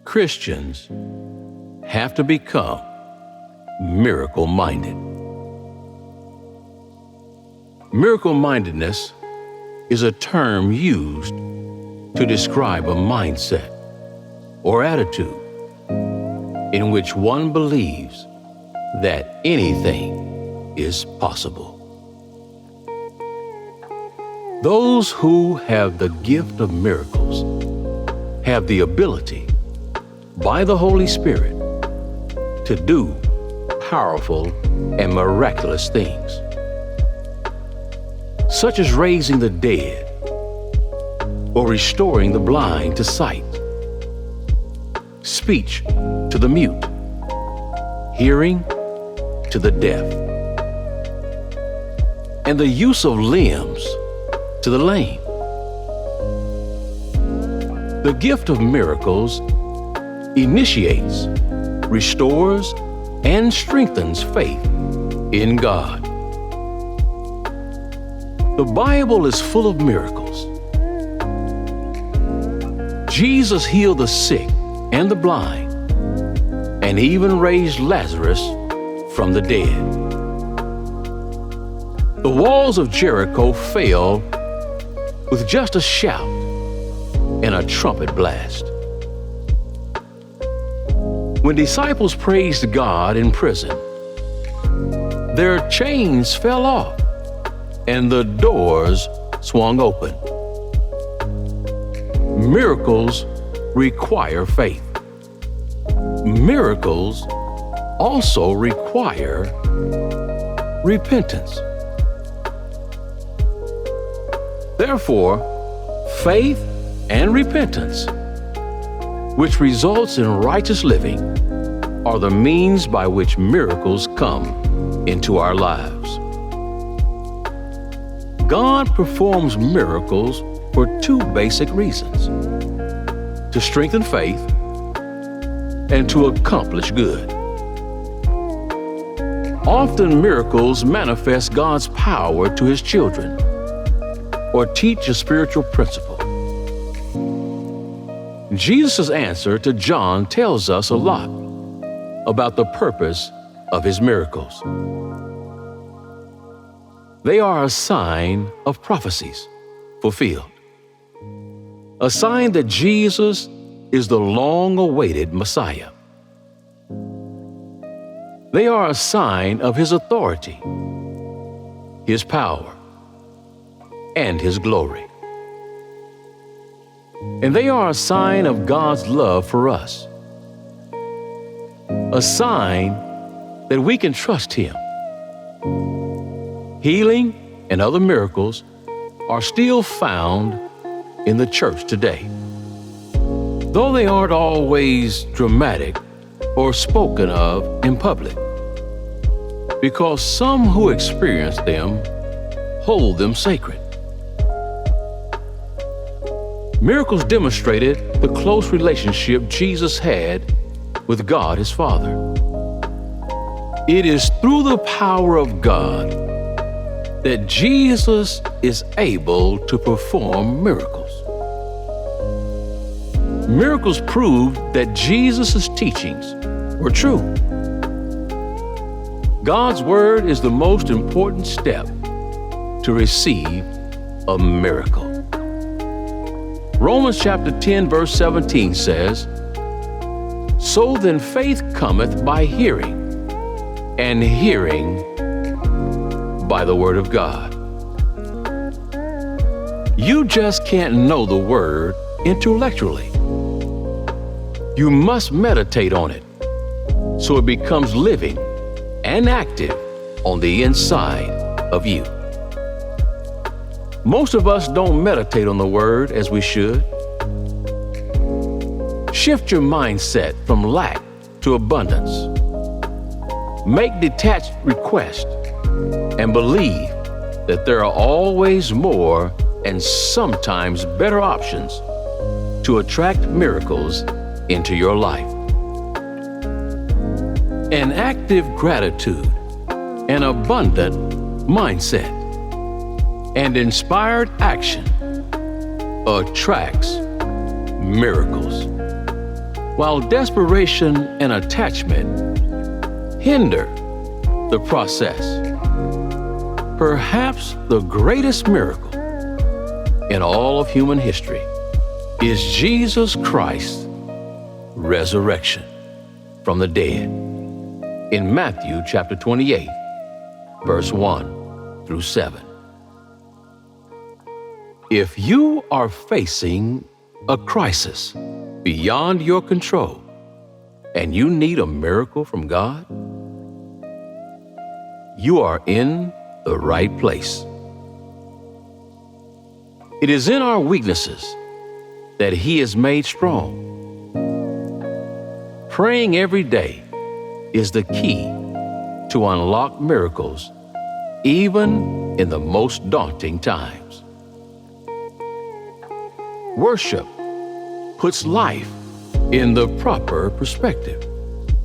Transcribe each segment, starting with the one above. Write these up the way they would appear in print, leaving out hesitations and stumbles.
Christians have to become miracle-minded. Miracle-mindedness is a term used to describe a mindset or attitude in which one believes that anything is possible. Those who have the gift of miracles have the ability, by the Holy Spirit, to do powerful and miraculous things, such as raising the dead or restoring the blind to sight, speech to the mute, hearing to the deaf, and the use of limbs to the lame. The gift of miracles initiates, restores, and strengthens faith in God. The Bible is full of miracles. Jesus healed the sick and the blind, and even raised Lazarus from the dead. The walls of Jericho fell with just a shout and a trumpet blast. When disciples praised God in prison, their chains fell off and the doors swung open. Miracles require faith. Miracles also require repentance. Therefore, faith and repentance, which results in righteous living, are the means by which miracles come into our lives. God performs miracles for two basic reasons: to strengthen faith and to accomplish good. Often miracles manifest God's power to His children or teach a spiritual principle. Jesus' answer to John tells us a lot about the purpose of His miracles. They are a sign of prophecies fulfilled, a sign that Jesus is the long-awaited Messiah. They are a sign of His authority, His power, and His glory. And they are a sign of God's love for us, a sign that we can trust Him. Healing and other miracles are still found in the church today, though they aren't always dramatic or spoken of in public, because some who experience them hold them sacred. Miracles demonstrated the close relationship Jesus had with God His Father. It is through the power of God that Jesus is able to perform miracles. Miracles proved that Jesus' teachings were true. God's Word is the most important step to receive a miracle. Romans chapter 10, verse 17 says, "So then faith cometh by hearing, and hearing by the word of God." You just can't know the word intellectually. You must meditate on it so it becomes living and active on the inside of you. Most of us don't meditate on the Word as we should. Shift your mindset from lack to abundance. Make detached requests and believe that there are always more and sometimes better options to attract miracles into your life. An active gratitude, an abundant mindset, and inspired action attracts miracles. while desperation and attachment hinder the process. Perhaps the greatest miracle in all of human history is Jesus Christ's resurrection from the dead. In Matthew chapter 28, verse 1 through 7. If you are facing a crisis beyond your control and you need a miracle from God, you are in the right place. It is in our weaknesses that He is made strong. Praying every day is the key to unlock miracles, even in the most daunting times. Worship puts life in the proper perspective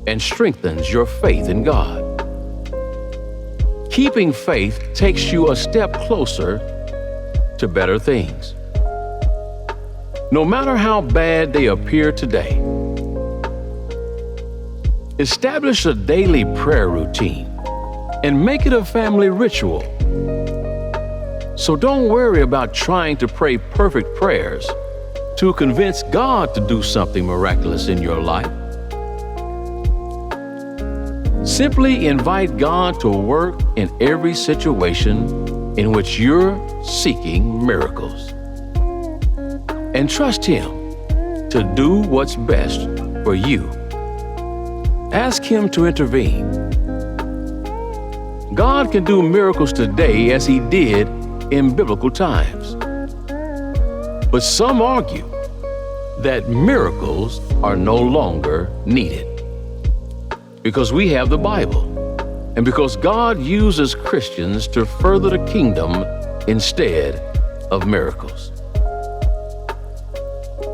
and strengthens your faith in God. Keeping faith takes you a step closer to better things. No matter how bad they appear today, establish a daily prayer routine and make it a family ritual. So don't worry about trying to pray perfect prayers to convince God to do something miraculous in your life. Simply invite God to work in every situation in which you're seeking miracles. And trust Him to do what's best for you. Ask Him to intervene. God can do miracles today as He did in biblical times. But some argue that miracles are no longer needed because we have the Bible and because God uses Christians to further the kingdom instead of miracles.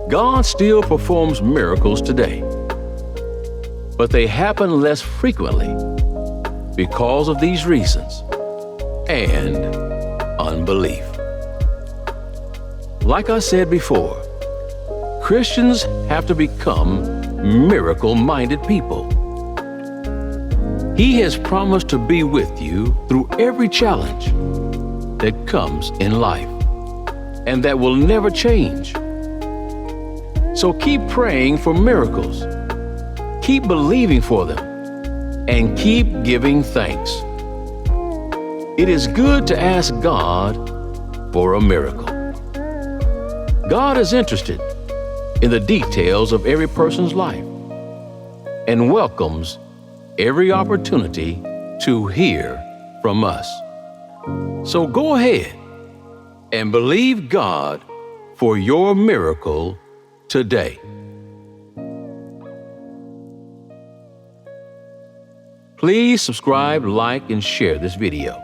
God still performs miracles today, but they happen less frequently because of these reasons and unbelief. Like I said before, Christians have to become miracle-minded people. He has promised to be with you through every challenge that comes in life and that will never change. So keep praying for miracles, keep believing for them, and keep giving thanks. It is good to ask God for a miracle. God is interested in the details of every person's life and welcomes every opportunity to hear from us. So go ahead and believe God for your miracle today. Please subscribe, like, and share this video.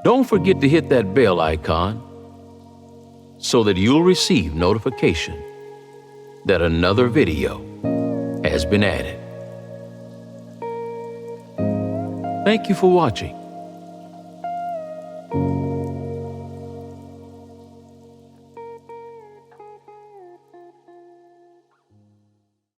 Don't forget to hit that bell icon so that you'll receive notification that another video has been added. Thank you for watching.